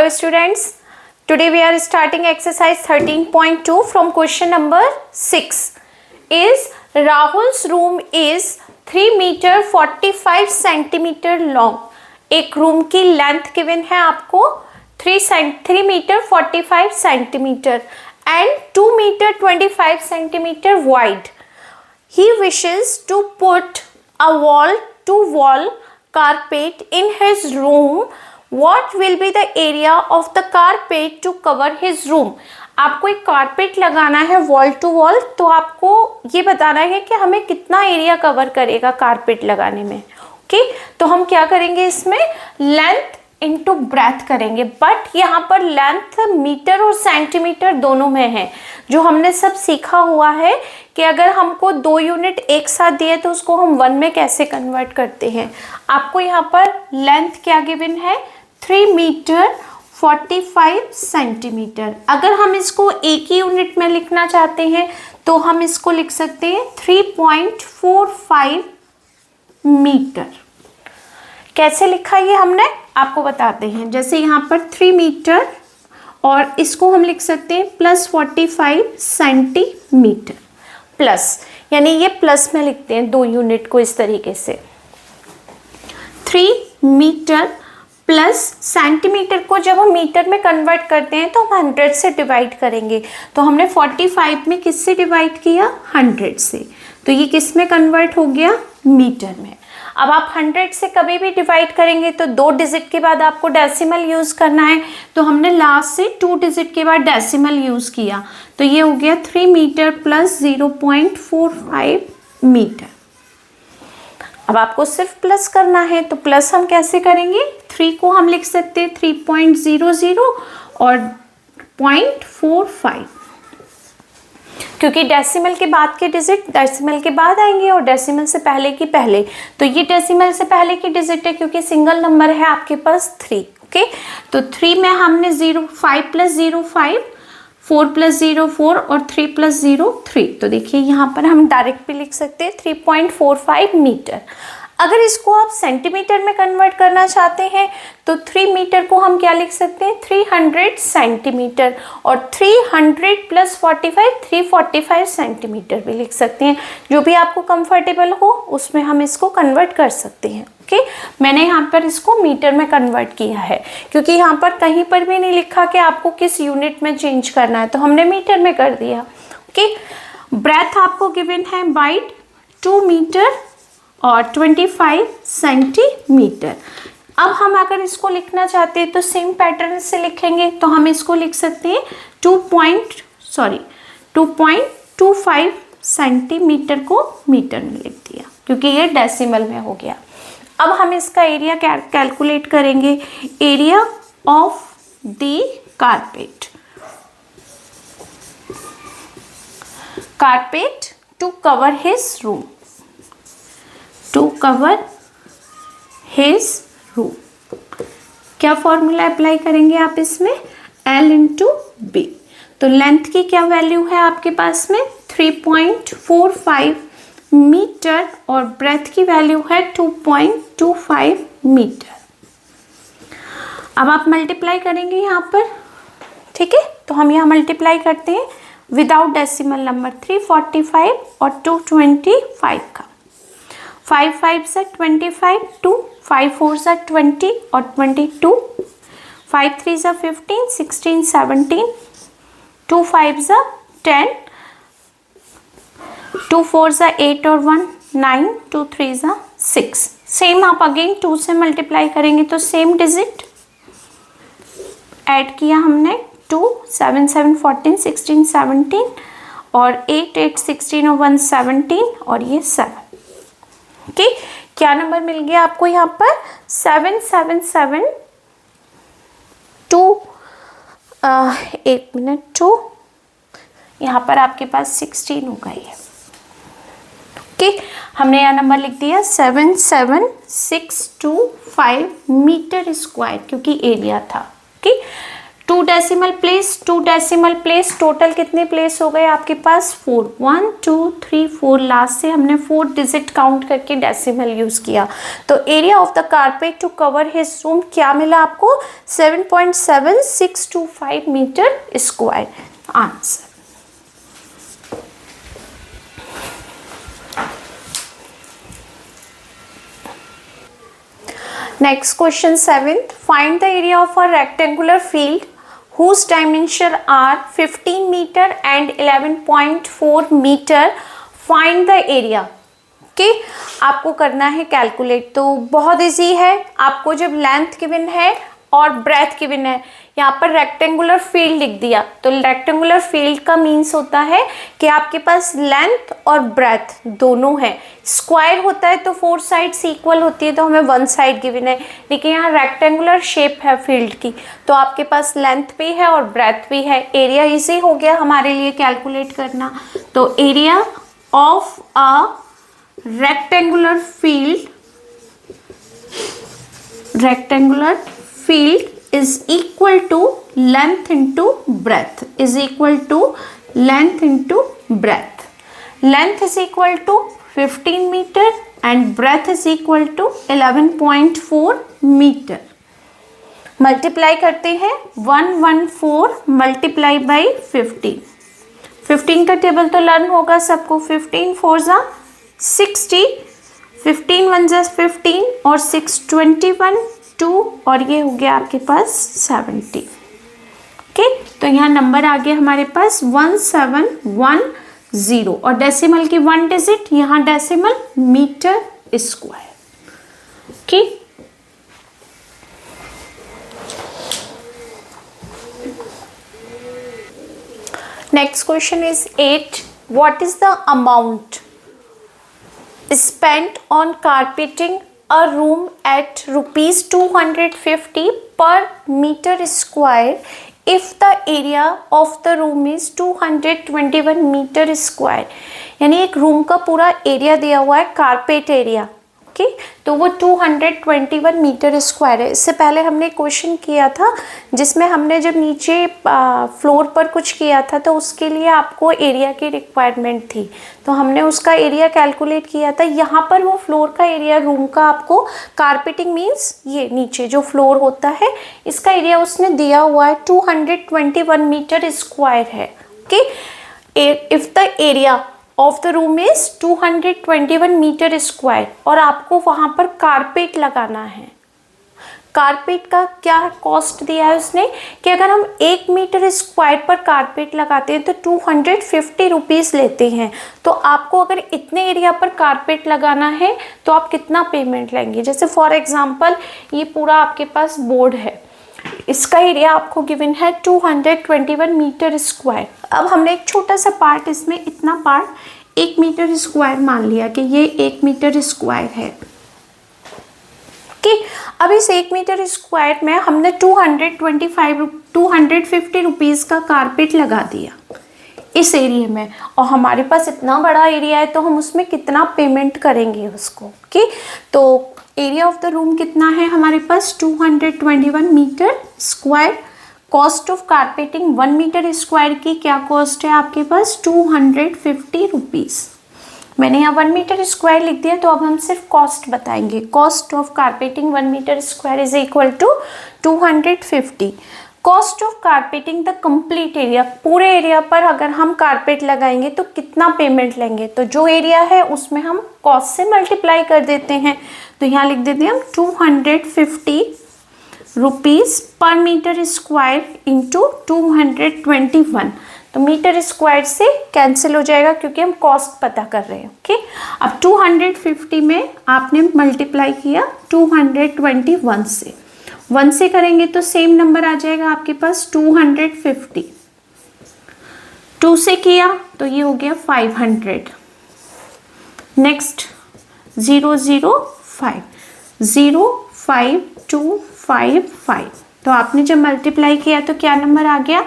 Hello students, today we are starting exercise 13.2 from question number 6. Is Rahul's room is 3 meter 45 centimeter long. एक room की length given है आपको 3 meter 45 centimeter and 2 meter 25 centimeter wide. He wishes to put a wall-to-wall carpet in his room. What will be the area of the carpet to cover his room? आपको एक carpet लगाना है wall to wall, तो आपको ये बताना है कि हमें कितना एरिया कवर करेगा कारपेट लगाने में. ओके, तो हम क्या करेंगे, इसमें लेंथ इनटू ब्रेथ करेंगे. बट यहाँ पर लेंथ मीटर और सेंटीमीटर दोनों में है. जो हमने सब सीखा हुआ है कि अगर हमको 2 यूनिट एक साथ दिए तो उसको हम 1 में कैसे कन्वर्ट करते हैं. आपको यहाँ पर लेंथ क्या गिवन है, 3 मीटर 45 सेंटीमीटर. अगर हम इसको एक ही यूनिट में लिखना चाहते हैं तो हम इसको लिख सकते हैं 3.45 मीटर. कैसे लिखा ये हमने आपको बताते हैं. जैसे यहाँ पर 3 मीटर और इसको हम लिख सकते हैं प्लस 45 सेंटीमीटर. प्लस यानी ये प्लस में लिखते हैं 2 यूनिट को इस तरीके से. 3 मीटर प्लस सेंटीमीटर को जब हम मीटर में कन्वर्ट करते हैं तो हम 100 से डिवाइड करेंगे. तो हमने 45 में किससे डिवाइड किया, 100 से. तो ये किस में कन्वर्ट हो गया, मीटर में. अब आप 100 से कभी भी डिवाइड करेंगे तो 2 डिजिट के बाद आपको डेसिमल यूज़ करना है. तो हमने लास्ट से 2 डिजिट के बाद डेसिमल यूज़ किया. तो ये हो गया 3 मीटर प्लस 0.45 मीटर. अब आपको सिर्फ प्लस करना है, तो प्लस हम कैसे करेंगे, 3 को हम लिख सकते हैं 3.00 और 0.45, क्योंकि डेसिमल के बाद के डिजिट डेसिमल के बाद आएंगे और डेसिमल से पहले की पहले. तो ये डेसिमल से पहले की डिजिट है क्योंकि सिंगल नंबर है आपके पास 3. ओके, तो 3 में हमने 5 प्लस 0 5, 4 प्लस 0 4 और 3 प्लस 0 3. तो देखिए यहाँ पर हम डायरेक्ट भी लिख सकते हैं 3.45 मीटर. अगर इसको आप सेंटीमीटर में कन्वर्ट करना चाहते हैं तो 3 मीटर को हम क्या लिख सकते हैं, 300 सेंटीमीटर. और 300 प्लस 45 345 सेंटीमीटर भी लिख सकते हैं. जो भी आपको कंफर्टेबल हो उसमें हम इसको कन्वर्ट कर सकते हैं. ओके, मैंने यहाँ पर इसको मीटर में कन्वर्ट किया है क्योंकि यहाँ पर कहीं पर भी नहीं लिखा कि आपको किस यूनिट में चेंज करना है, तो हमने मीटर में कर दिया. ओके, ब्रेथ आपको गिवन है वाइड 2 मीटर और 25 सेंटीमीटर. अब हम अगर इसको लिखना चाहते हैं तो सेम पैटर्न से लिखेंगे. तो हम इसको लिख सकते हैं 2.25 सेंटीमीटर को मीटर में लिख दिया क्योंकि ये डेसिमल में हो गया. अब हम इसका एरिया कैलकुलेट करेंगे. Area of the carpet to cover his room. To cover his room क्या फॉर्मूला अप्लाई करेंगे आप इसमें, L इंटू बी. तो लेंथ की क्या वैल्यू है आपके पास में, 3.45 मीटर और ब्रेथ की वैल्यू है 2.25 मीटर. अब आप मल्टीप्लाई करेंगे यहाँ पर. ठीक है, तो हम यहाँ मल्टीप्लाई करते हैं विदाउट डेसिमल नंबर. 345 और 225 का 5 5 से 25, 2 5 4 से 20 और 22, 5 3 से 15, 16 17, 2 5 से 10, 2 4 से 8 और 1 9, 2 3 से 6. सेम आप अगेन 2 से मल्टीप्लाई करेंगे तो सेम डिजिट ऐड किया हमने. 2 7 7 14 16 17 और 8 8 16 और 1 17 और ये 7. ओके, क्या नंबर मिल गया आपको यहाँ पर, 777 2 1 मिनट 2 यहाँ पर आपके पास 16 होगा ये. ओके, हमने यह नंबर लिख दिया 77625 मीटर स्क्वायर क्योंकि एरिया था. ओके, 2 डेसिमल प्लेस, टोटल कितने प्लेस हो गए आपके पास 4, 1 2 3 4, लास्ट से हमने 4 डिजिट काउंट करके डेसिमल यूज किया। तो area of the carpet to cover his room क्या मिला आपको 7.7625 metre square. Answer. Next question 7th. Find the area of a rectangular field whose dimensions are 15 meter and 11.4 meter. Find the area. Okay? आपको करना है calculate. तो बहुत easy है। आपको जब लेंथ गिवन है और ब्रेथ गिवन है, यहाँ पर रेक्टेंगुलर फील्ड लिख दिया, तो रेक्टेंगुलर फील्ड का मीन्स होता है कि आपके पास लेंथ और ब्रेथ दोनों है। स्क्वायर होता है तो 4 साइड्स इक्वल होती है, तो हमें 1 साइड गिवन है, लेकिन यहाँ रेक्टेंगुलर शेप है फील्ड की, तो आपके पास लेंथ भी है और ब्रेथ भी है। एरिया इजी हो गया हमारे लिए कैलकुलेट करना। तो area of a rectangular field is equal to length into breadth, length is equal to 15 meter and breadth is equal to 11.4 meter। Multiply करते हैं 114 मल्टीप्लाई बाई 15 का टेबल तो लर्न होगा सबको। 15 4 जा 60, 15 1 जा 15 और 6 21 2 और ये हो गया आपके पास 70। ओके, तो यहाँ नंबर आ गया हमारे पास 1710 और डेसिमल की 1 डिजिट, यहाँ decimal metre square. Okay, next question is 8। What is the amount spent on carpeting a room at rupees 250 per meter square if the area of the room is 221 meter square। यानी एक room का पूरा area दिया हुआ है carpet area. Okay, तो वो 221 metre square है। इससे पहले हमने क्वेश्चन किया था जिसमें हमने जब नीचे फ्लोर पर कुछ किया था तो उसके लिए आपको एरिया की रिक्वायरमेंट थी, तो हमने उसका एरिया कैलकुलेट किया था। यहाँ पर वो फ्लोर का एरिया रूम का आपको कारपेटिंग मीन्स ये नीचे जो फ्लोर होता है इसका एरिया उसने दिया हुआ है 221 मीटर स्क्वायर है। Okay, if the area of the room is 221 metre square और आपको वहां पर कारपेट लगाना है। कारपेट का क्या कॉस्ट दिया है उसने कि अगर हम 1 मीटर स्क्वायर पर कारपेट लगाते हैं तो 250 रुपीज़ लेते हैं। तो आपको अगर इतने एरिया पर कारपेट लगाना है तो आप कितना पेमेंट लेंगे। जैसे फॉर एग्जांपल ये पूरा आपके पास बोर्ड है, इसका एरिया आपको गिवन है 221 मीटर स्क्वायर। अब हमने एक छोटा सा पार्ट, इसमें इतना पार्ट 1 मीटर स्क्वायर मान लिया कि ये 1 मीटर स्क्वायर है। ओके, अब इस 1 मीटर स्क्वायर में हमने 250 रुपीज़ का कारपेट लगा दिया इस एरिया में, और हमारे पास इतना बड़ा एरिया है तो हम उसमें कितना पेमेंट करेंगे उसको। ओके, तो एरिया ऑफ द रूम कितना है हमारे पास 221 metre square. Cost of carpeting 1 metre square की क्या कॉस्ट है आपके पास 250 रुपीज़। मैंने यहाँ 1 मीटर स्क्वायर लिख दिया, तो अब हम सिर्फ कॉस्ट बताएंगे। Cost of carpeting 1 metre square is equal to 250। Cost of carpeting the complete area, पूरे एरिया पर अगर हम कारपेट लगाएंगे तो कितना पेमेंट लेंगे, तो जो एरिया है उसमें हम कॉस्ट से मल्टीप्लाई कर देते हैं। तो यहाँ लिख देते हैं हम 250 रुपीज़ पर मीटर स्क्वायर इंटू 221। तो मीटर स्क्वायर से कैंसिल हो जाएगा क्योंकि हम कॉस्ट पता कर रहे हैं। ओके, अब 250 में आपने मल्टीप्लाई किया 221 से, 1 से करेंगे तो सेम नंबर आ जाएगा आपके पास 250। 2 से किया तो ये हो गया 500। नेक्स्ट 005 05255। तो आपने जब मल्टीप्लाई किया तो क्या नंबर आ गया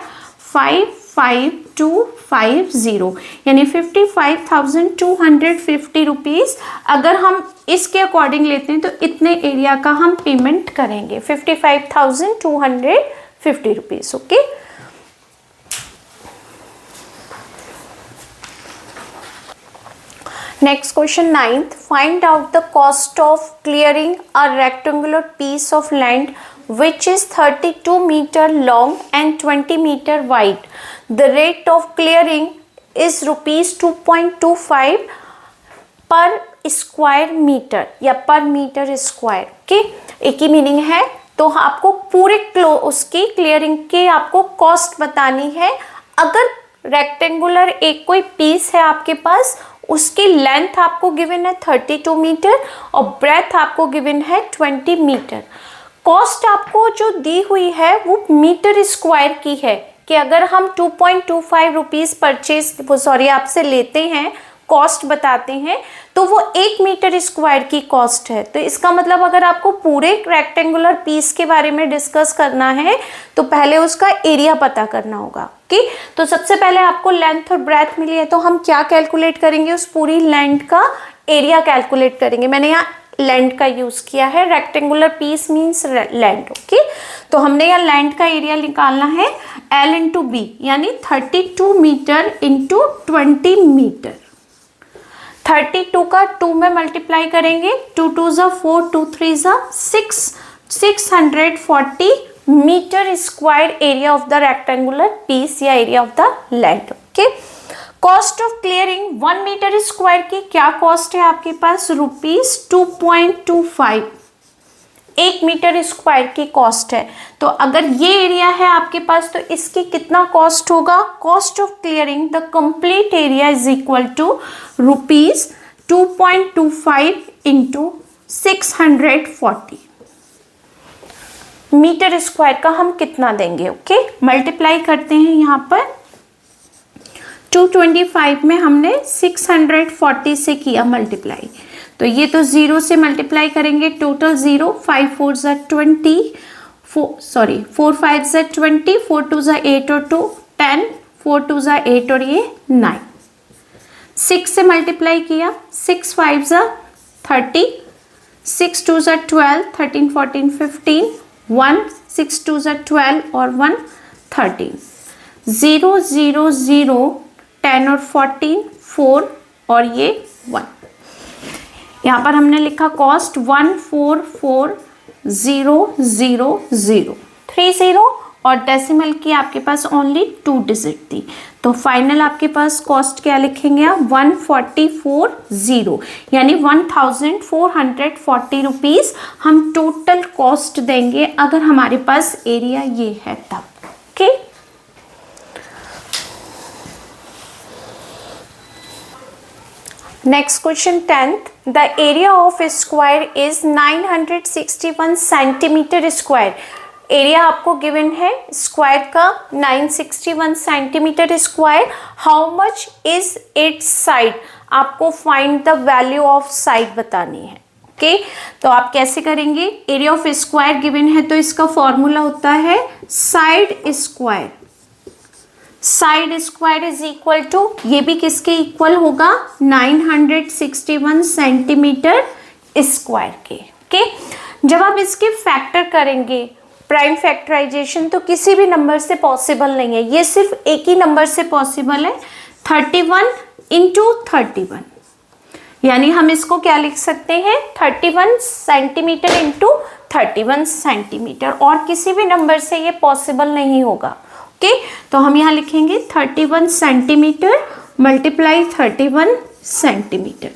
55250, यानी 55,250 रुपीज़। अगर हम इसके अकॉर्डिंग लेते हैं तो इतने एरिया का हम पेमेंट करेंगे 55,250 50 rupees. Okay. Next question 9th. Find out the cost of clearing a rectangular piece of land which is 32 meter long and 20 meter wide. The rate of clearing is rupees 2.25 per square meter या per meter square. Okay, एक ही meaning है. तो आपको पूरे उसकी clearing के आपको cost बतानी है. अगर रेक्टेंगुलर एक कोई पीस है आपके पास, उसकी लेंथ आपको गिवन है 32 मीटर और ब्रेथ आपको गिवन है 20 मीटर. कॉस्ट आपको जो दी हुई है वो मीटर स्क्वायर की है कि अगर हम 2.25 रुपीज़ आपसे लेते हैं, कॉस्ट बताते हैं, तो वो 1 मीटर स्क्वायर की कॉस्ट है. तो इसका मतलब अगर आपको पूरे रेक्टेंगुलर पीस के बारे में डिस्कस करना है तो पहले उसका एरिया पता करना होगा. ओके, तो सबसे पहले आपको लेंथ और ब्रेथ मिली है, तो हम क्या कैलकुलेट करेंगे, उस पूरी लेंथ का एरिया कैलकुलेट करेंगे. मैंने यहाँ लेंथ का यूज किया है, rectangular piece means length. Okay, तो हमने यहाँ लेंथ का एरिया निकालना है L इंटू बी, यानी 32 मीटर इंटू 20 मीटर. 32 का 2 में मल्टीप्लाई करेंगे, 2 2 ज़ा 4, 2 3 ज़ा 6, 640 metre square area of the rectangular piece या area of the length. Okay, cost of clearing 1 metre square की क्या कॉस्ट है आपके पास, रुपीज 2.25. 1 मीटर स्क्वायर की कॉस्ट है. तो अगर ये एरिया है आपके पास तो इसकी कितना कॉस्ट होगा, cost of clearing the complete area is equal to rupees 2.25 into 640. Metre square का हम कितना देंगे. ओके, मल्टीप्लाई करते हैं. यहाँ पर 225 में हमने 640 से किया मल्टीप्लाई, तो ये तो 0 से मल्टीप्लाई करेंगे, टोटल 0, 5 4 ज़ा 20, 4 5 ज़ा 20, 4 2 ज़ा 8 और 2 10, 4 2 ज़ा 8 और ये 9. 6 से मल्टीप्लाई किया, 6 5 ज़ा 30, 6 2 ज़ा 12, 13 14 15, 1 6 2 ज़ा 12 और 1 13, 0 0 0 10 और 14 4 और ये 1. यहाँ पर हमने लिखा कॉस्ट 1440030 और डेसिमल की आपके पास ओनली 2 डिजिट थी. तो फाइनल आपके पास कॉस्ट क्या लिखेंगे आप, 1440 यानी 1440 रुपीज़ हम टोटल कॉस्ट देंगे अगर हमारे पास एरिया ये है तब. Okay, next question 10th. The area of square is 961 centimetre square. Area आपको गिवन है स्क्वायर का 961 centimetre square. How much is its side, आपको find the value of side बतानी है. ओके, तो आप कैसे करेंगे, एरिया ऑफ स्क्वायर गिवन है तो इसका फॉर्मूला होता है side square. Side square is equal to, ये भी किसके इक्वल होगा, 961 सेंटीमीटर स्क्वायर के. ओके, जब आप इसके फैक्टर करेंगे प्राइम फैक्टराइजेशन तो किसी भी नंबर से पॉसिबल नहीं है, ये सिर्फ एक ही नंबर से पॉसिबल है, 31 इंटू 31. यानी हम इसको क्या लिख सकते हैं, 31 सेंटीमीटर इंटू 31 सेंटीमीटर, और किसी भी नंबर से ये पॉसिबल नहीं होगा. ओके, तो हम यहाँ लिखेंगे 31 सेंटीमीटर मल्टीप्लाई 31 सेंटीमीटर.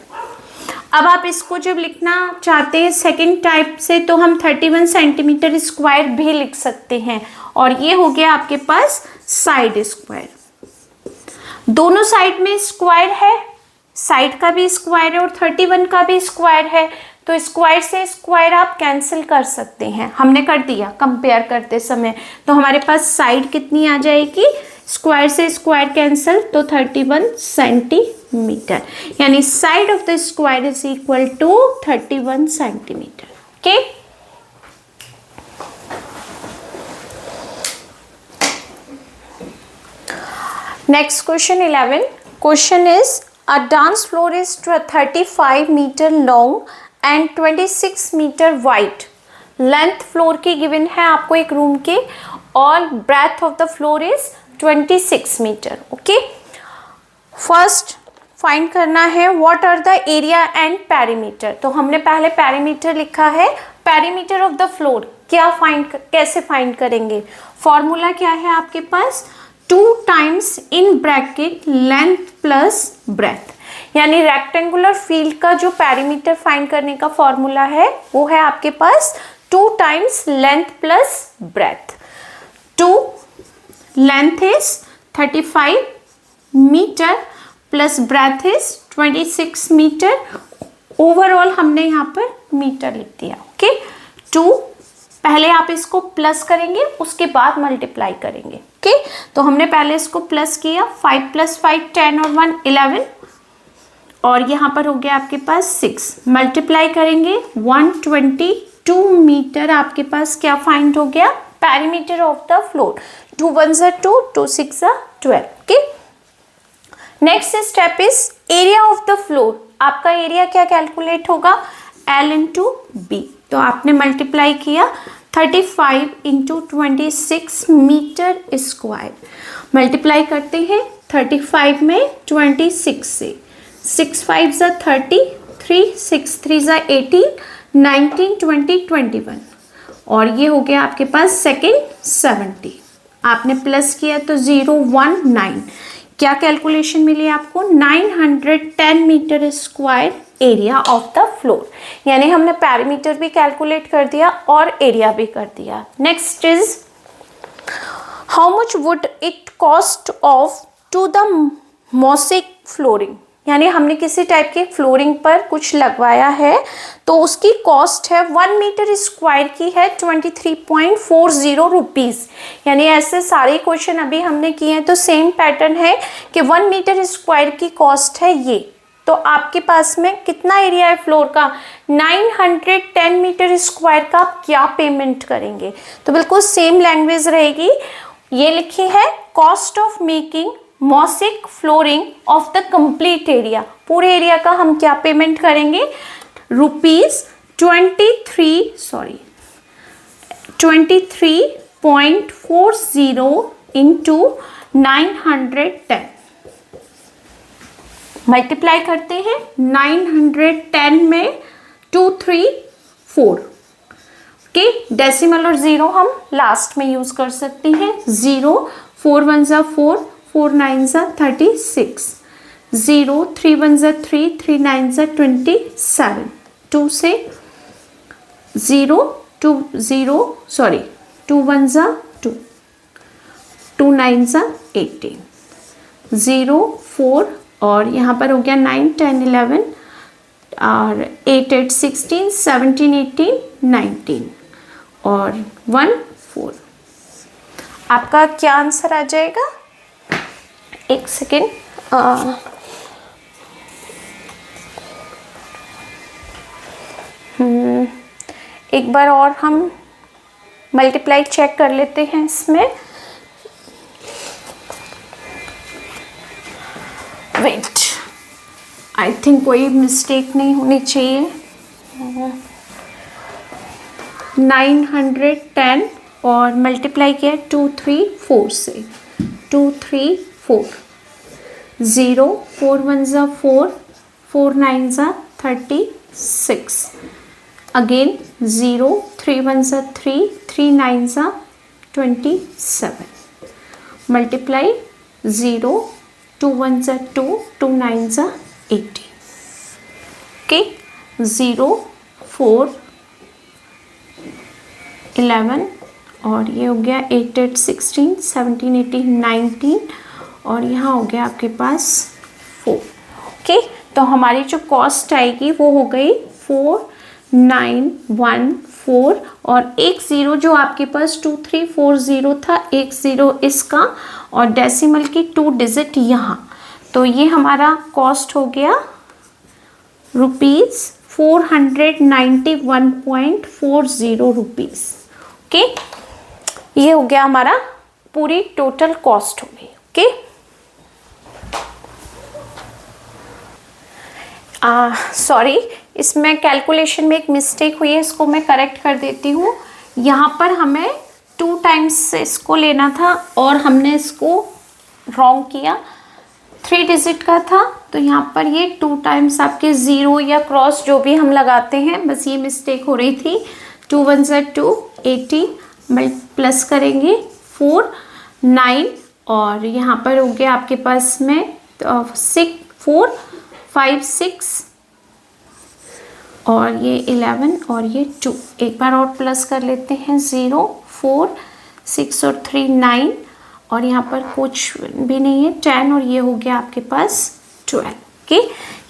अब आप इसको जब लिखना चाहते हैं सेकंड टाइप से तो हम 31 सेंटीमीटर स्क्वायर भी लिख सकते हैं, और ये हो गया आपके पास साइड स्क्वायर. दोनों साइड में स्क्वायर है, साइड का भी स्क्वायर है और 31 का भी स्क्वायर है, तो स्क्वायर से स्क्वायर आप कैंसिल कर सकते हैं. हमने कर दिया कंपेयर करते समय, तो हमारे पास साइड कितनी आ जाएगी, स्क्वायर से स्क्वायर कैंसिल तो 31 सेंटीमीटर, यानी side of the square is equal to 31 centimetre. Okay, next question 11. Question is a dance floor is 35 metre long and 26 metre wide. Length floor की गिवन है आपको एक रूम के, और breadth of the floor is 26 metre. Okay, first find करना है what are the area and perimeter. तो हमने पहले पेरीमीटर लिखा है. पेरीमीटर ऑफ द फ्लोर कैसे फाइंड करेंगे? फॉर्मूला क्या है आपके पास? 2 times in bracket length plus breadth. यानी रेक्टेंगुलर फील्ड का जो पेरीमीटर फाइंड करने का फॉर्मूला है वो है आपके पास 2 times length plus breadth. 2 length is 35 metre plus breadth is 26 metre. Overall हमने यहाँ पर मीटर लिख दिया. ओके, 2 पहले आप इसको प्लस करेंगे, उसके बाद मल्टीप्लाई करेंगे. ओके, तो हमने पहले इसको प्लस किया. 5 + 5 10 और 1 11 और यहाँ पर हो गया आपके पास 6. मल्टीप्लाई करेंगे 122 मीटर आपके पास क्या फाइंड हो गया? Perimeter of the floor. 2 1 2, 2 6 12. Okay, next step is area of the floor. आपका एरिया क्या कैलकुलेट होगा? L × B. तो आपने मल्टीप्लाई किया 35 × 26 मीटर स्क्वायर. मल्टीप्लाई करते हैं 35 में 26 से. 6 5 30, 3 6 3 18, 19 20 21 और ये हो गया आपके पास सेकेंड 70. आपने प्लस किया तो 0 1 9. क्या कैलकुलेशन मिली आपको? 910 metre square area of the floor. यानी हमने पेरीमीटर भी कैलकुलेट कर दिया और एरिया भी कर दिया. Next is how much would it cost of to the mosaic flooring. यानी हमने किसी टाइप के फ्लोरिंग पर कुछ लगवाया है तो उसकी कॉस्ट है 1 मीटर स्क्वायर की है 23.40 रुपीज़. यानी ऐसे सारे क्वेश्चन अभी हमने किए हैं तो सेम पैटर्न है कि 1 मीटर स्क्वायर की कॉस्ट है ये. तो आपके पास में कितना एरिया है फ्लोर का? 910 मीटर स्क्वायर का आप क्या पेमेंट करेंगे? तो बिल्कुल सेम लैंग्वेज रहेगी. ये लिखी है cost of making mosaic flooring of the complete area. पूरे एरिया का हम क्या पेमेंट करेंगे? ₹23.40 इंटू 910. मल्टीप्लाई करते हैं 910 में 234. ओके, डेसिमल और 0 हम लास्ट में यूज कर सकते हैं. 0 4 1 4, 4 9 36, 0 3 1 3, 3 9 27. 2 से 0 2 0 सॉरी 2 1 2, 2 9 18, 0 4 और यहाँ पर हो गया 9 10 11 और 8 8 16 17 18 19 और 1 4. आपका क्या आंसर आ जाएगा? एक सेकेंड. एक बार और हम मल्टीप्लाई चेक कर लेते हैं इसमें. वेट, आई थिंक कोई मिस्टेक नहीं होनी चाहिए. 910 और मल्टीप्लाई किया 234 से. 234 0 4 1 4, 4 9 36, अगेन 0 3 1 3, 3 9 27. मल्टीप्लाई 0 2 1 2, 2 9 18. ओके, 0 4 11 और ये हो गया 8 8 16 17 18 19 और यहाँ हो गया आपके पास 4. ओके, तो हमारी जो कॉस्ट आएगी वो हो गई 4914 और एक ज़ीरो जो आपके पास 2340 था, एक ज़ीरो इसका और डेसिमल की 2 डिजिट यहाँ. तो ये हमारा कॉस्ट हो गया ₹491.40 रुपीज़. ओके, ये हो गया हमारा पूरी टोटल कॉस्ट हो गई. ओके, सॉरी, इसमें कैलकुलेशन में एक मिस्टेक हुई है, इसको मैं करेक्ट कर देती हूँ. यहाँ पर हमें 2 टाइम्स इसको लेना था और हमने इसको रॉन्ग किया, 3 डिजिट का था, तो यहाँ पर ये 2 टाइम्स आपके 0 या क्रॉस जो भी हम लगाते हैं, बस ये मिस्टेक हो रही थी। 2 1 ज़ा 2, 80 प्लस करेंगे 4 9 और यहाँ पर हो गया आपके पास में 6 4 5 6 और ये 11 और ये 2। एक बार और प्लस कर लेते हैं, 0 4 6 और 3 9 और यहाँ पर कुछ भी नहीं है, 10 और ये हो गया आपके पास 12। ओके,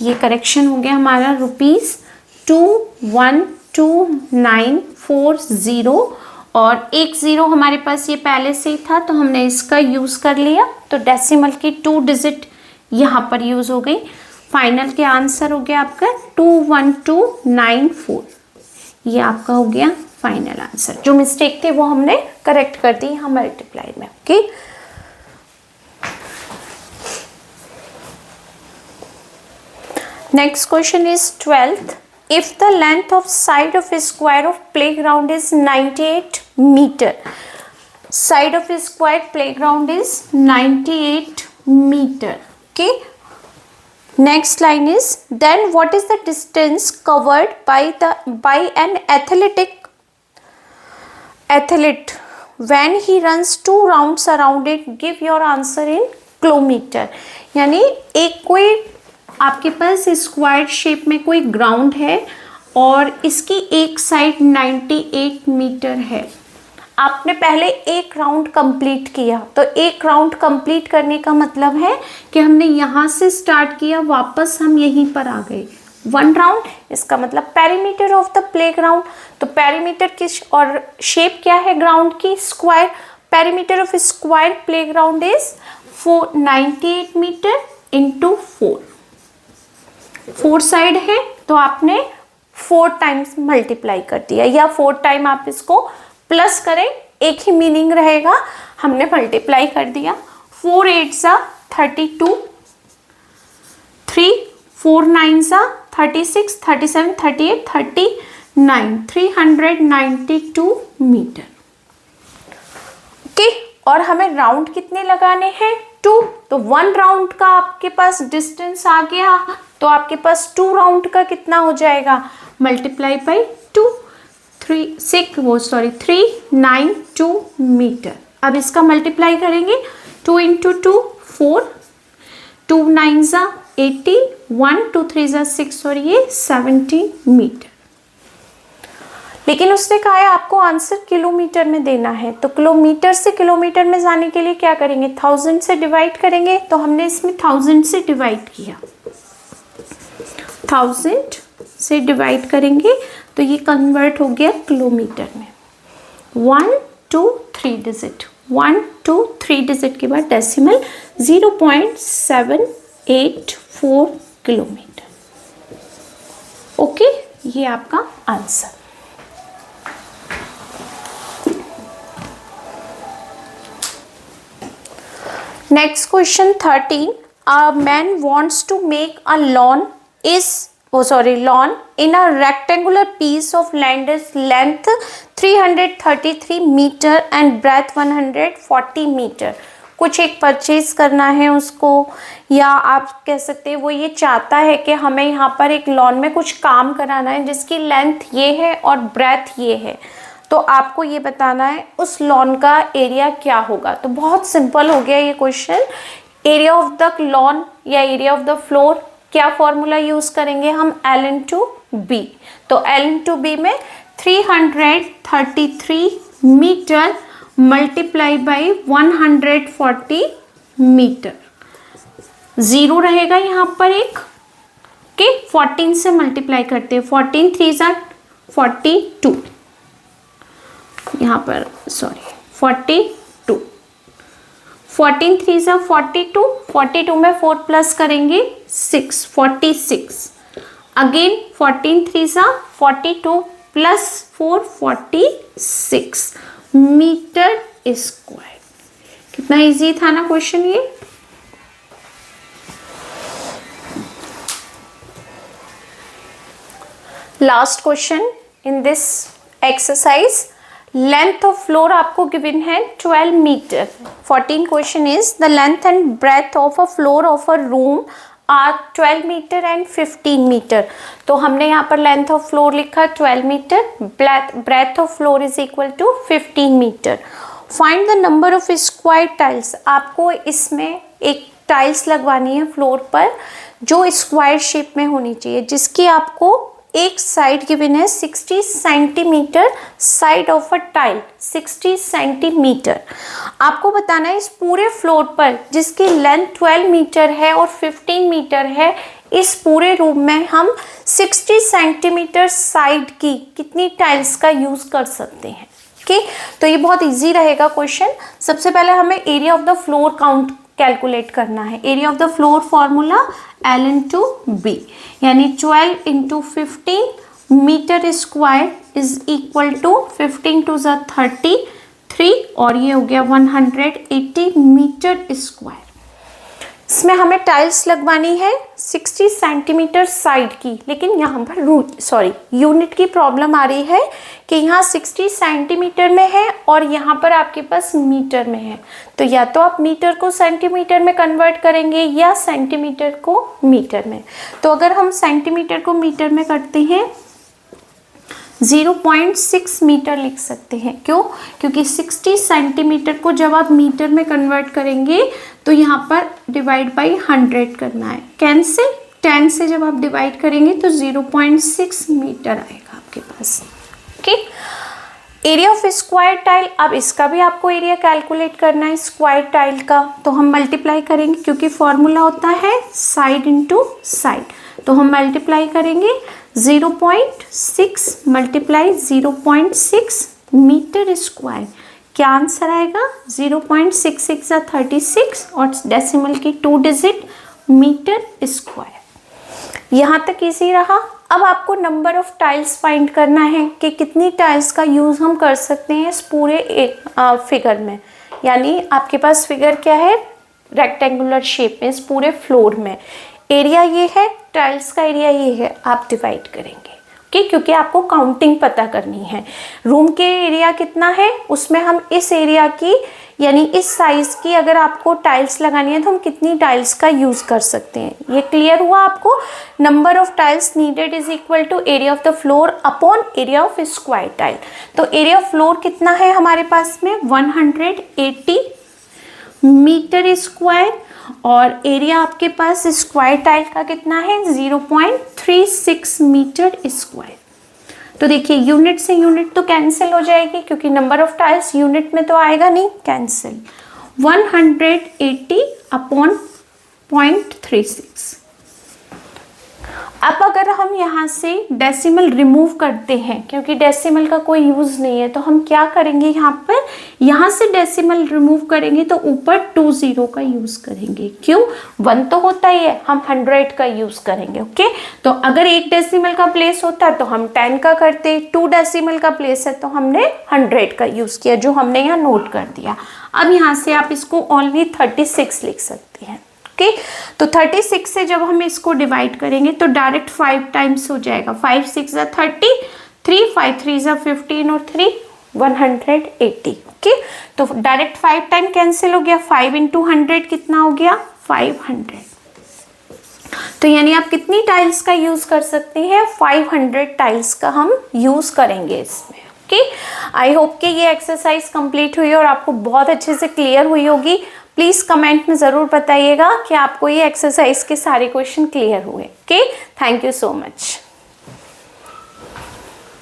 ये करेक्शन हो गया हमारा ₹212940 और एक 0 हमारे पास ये पहले से ही था तो हमने इसका यूज़ कर लिया, तो डेसिमल की 2 डिजिट यहाँ पर यूज़ हो गई। फाइनल के आंसर हो गया आपका 21294। ये आपका हो गया फाइनल आंसर। जो मिस्टेक थे वो हमने करेक्ट कर दी यहाँ मल्टीप्लाई में। Okay, next question is 12th। If the length of side of a square of playground is 98 meter, side of a square playground is 98 meter. Okay. Next line is, then what is the distance covered by an athlete when he runs 2 rounds around it? Give your answer in kilometer. यानी एक कोई आपके पास square shape में कोई ground है और इसकी एक साइड 98 मीटर है। आपने पहले एक राउंड कंप्लीट किया, तो एक राउंड कंप्लीट करने का मतलब है कि हमने यहाँ से स्टार्ट किया, वापस हम यहीं पर आ गए। 1 राउंड, इसका मतलब पेरीमीटर ऑफ द प्लेग्राउंड। तो पेरीमीटर की और शेप क्या है ग्राउंड की? Square. Perimeter of square playground is 98 metre into 4 side है तो आपने 4 टाइम्स मल्टीप्लाई कर दिया, या 4 टाइम आप इसको प्लस करें, एक ही मीनिंग रहेगा। हमने मल्टीप्लाई कर दिया। 4 8 ज़ा 32, 3 4 9 ज़ा 36, 37 38 39, 392 मीटर। ओके, और हमें राउंड कितने लगाने हैं? 2। तो 1 राउंड का आपके पास डिस्टेंस आ गया, तो आपके पास 2 राउंड का कितना हो जाएगा? Multiply by 2, 392 metre. अब इसका मल्टीप्लाई करेंगे, 2 इंटू 2 4, 2 9 ज़ा 18, 1 2 3 ज़ा 6 और ये 17 मीटर। लेकिन उसने कहा है आपको आंसर किलोमीटर में देना है, तो किलोमीटर से किलोमीटर में जाने के लिए क्या करेंगे? 1000 से डिवाइड करेंगे। तो हमने इसमें 1000 से डिवाइड किया, 1000 से डिवाइड करेंगे तो ये कन्वर्ट हो गया किलोमीटर में। 1 2 3 डिजिट, 1 2 3 डिजिट के बाद डेसिमल 0.784 किलोमीटर। ओके, ये आपका answer. Next question 13. A man wants to make a lawn in a rectangular piece of land is length 333 meter and breadth 140 meter. कुछ एक परचेज करना है उसको, या आप कह सकते हैं वो ये चाहता है कि हमें यहाँ पर एक लॉन में कुछ काम कराना है जिसकी लेंथ ये है और ब्रेथ ये है, तो आपको ये बताना है उस लॉन का एरिया क्या होगा। तो बहुत सिंपल हो गया ये question. Area of the lawn या एरिया ऑफ द फ्लोर, क्या फॉर्मूला यूज करेंगे हम? L into B. तो L इंटू बी में 333 मीटर मल्टीप्लाई बाई 140 मीटर। 0 रहेगा यहाँ पर एक, ओके, 14 से मल्टीप्लाई करते हैं, 14 3 ज़ा 42, यहाँ पर 42, 14 3 ज़ा 42, 42 में 4 प्लस करेंगे 6, 46, अगेन 14 3 ज़ा 42 प्लस 4 46 मीटर स्क्वायर। कितना इजी था ना क्वेश्चन ये। Last question in this exercise, length of floor आपको गिवन है 12 metre. 14 question is the length and breadth of a floor of a room are 12 metre and 15 metre. तो हमने यहाँ पर लेंथ ऑफ फ्लोर लिखा 12 metre, breadth of floor is equal to 15 metre. Find the number of square tiles. आपको इसमें एक tiles लगवानी है फ्लोर पर जो स्क्वायर शेप में होनी चाहिए, जिसकी आपको एक साइड गिवन है 60 centimetre, side of a tile 60 centimetre. आपको बताना है इस पूरे फ्लोर पर जिसकी लेंथ 12 मीटर है और 15 मीटर है, इस पूरे रूम में हम 60 सेंटीमीटर साइड की कितनी टाइल्स का यूज कर सकते हैं। ओके, तो ये बहुत इजी रहेगा क्वेश्चन। सबसे पहले हमें area of the floor count calculate करना है। Area of the floor formula L into B, यानी 12 into 15 metre square is equal to 15 to 33 और ये हो गया 180 मीटर स्क्वायर। इसमें हमें टाइल्स लगवानी है 60 सेंटीमीटर साइड की, लेकिन यहाँ पर यूनिट की प्रॉब्लम आ रही है कि यहाँ 60 सेंटीमीटर में है और यहाँ पर आपके पास मीटर में है। तो या तो आप मीटर को सेंटीमीटर में कन्वर्ट करेंगे या सेंटीमीटर को मीटर में। तो अगर हम सेंटीमीटर को मीटर में करते हैं 0.6 मीटर लिख सकते हैं। क्यों? क्योंकि 60 सेंटीमीटर को जब आप मीटर में कन्वर्ट करेंगे तो यहाँ पर डिवाइड बाई 100 करना है। कैंसिल, 10 से जब आप डिवाइड करेंगे तो 0.6 मीटर आएगा आपके पास। Okay, area of square tile, अब इसका भी आपको एरिया कैलकुलेट करना है स्क्वायर टाइल का। तो हम मल्टीप्लाई करेंगे क्योंकि फॉर्मूला होता है साइड इंटू साइड। तो हम मल्टीप्लाई करेंगे 0.6 मल्टीप्लाई 0.6 मीटर स्क्वायर। क्या आंसर आएगा? 0.66 या 36 और डेसिमल की 2 डिजिट मीटर स्क्वायर। यहाँ तक इजी रहा। अब आपको नंबर ऑफ टाइल्स फाइंड करना है कि कितनी टाइल्स का यूज़ हम कर सकते हैं इस पूरे फिगर में। यानी आपके पास फिगर क्या है? रेक्टेंगुलर शेप में इस पूरे फ्लोर में। एरिया ये है, टाइल्स का एरिया ये है, आप डिवाइड करेंगे। ओके, क्योंकि आपको काउंटिंग पता करनी है। रूम के एरिया कितना है उसमें हम इस एरिया की यानी इस साइज की अगर आपको टाइल्स लगानी है तो हम कितनी टाइल्स का यूज कर सकते हैं। ये क्लियर हुआ आपको? Number of tiles needed is equal to area of the floor upon area of square tile. तो एरिया ऑफ फ्लोर कितना है हमारे पास में? 180 मीटर स्क्वायर और एरिया आपके पास स्क्वायर टाइल का कितना है? 0.36 मीटर स्क्वायर। तो देखिए यूनिट से यूनिट तो कैंसिल हो जाएगी क्योंकि नंबर ऑफ टाइल्स यूनिट में तो आएगा नहीं, कैंसिल। 180 अपॉन 0.36। अब अगर हम यहाँ से डेसिमल रिमूव करते हैं क्योंकि डेसिमल का कोई यूज़ नहीं है, तो हम क्या करेंगे यहाँ से डेसिमल रिमूव करेंगे तो ऊपर 20 का यूज़ करेंगे। क्यों? 1 तो होता ही है, हम 100 का यूज़ करेंगे। ओके, तो अगर 1 डेसिमल का प्लेस होता तो हम 10 का करते, 2 डेसिमल का प्लेस है तो हमने 100 का यूज़ किया, जो हमने यहाँ नोट कर दिया। अब यहाँ से आप इसको ओनली 36 लिख सकते हैं। ओके, तो 36 से जब हम इसको डिवाइड करेंगे तो डायरेक्ट 5 टाइम्स हो जाएगा। 5 6 या 30, 3 5 3 या 15 और 3 180। ओके, तो डायरेक्ट 5 टाइम कैंसिल हो गया। 5 इंटू 100 कितना हो गया? 500। तो यानी आप कितनी टाइल्स का यूज कर सकते हैं? 500 टाइल्स का हम यूज करेंगे इसमें। ओके, आई होप कि ये एक्सरसाइज कंप्लीट हुई और आपको बहुत अच्छे से क्लियर हुई होगी। प्लीज़ कमेंट में ज़रूर बताइएगा कि आपको ये एक्सरसाइज के सारे क्वेश्चन क्लियर हुए। Okay, thank you so much.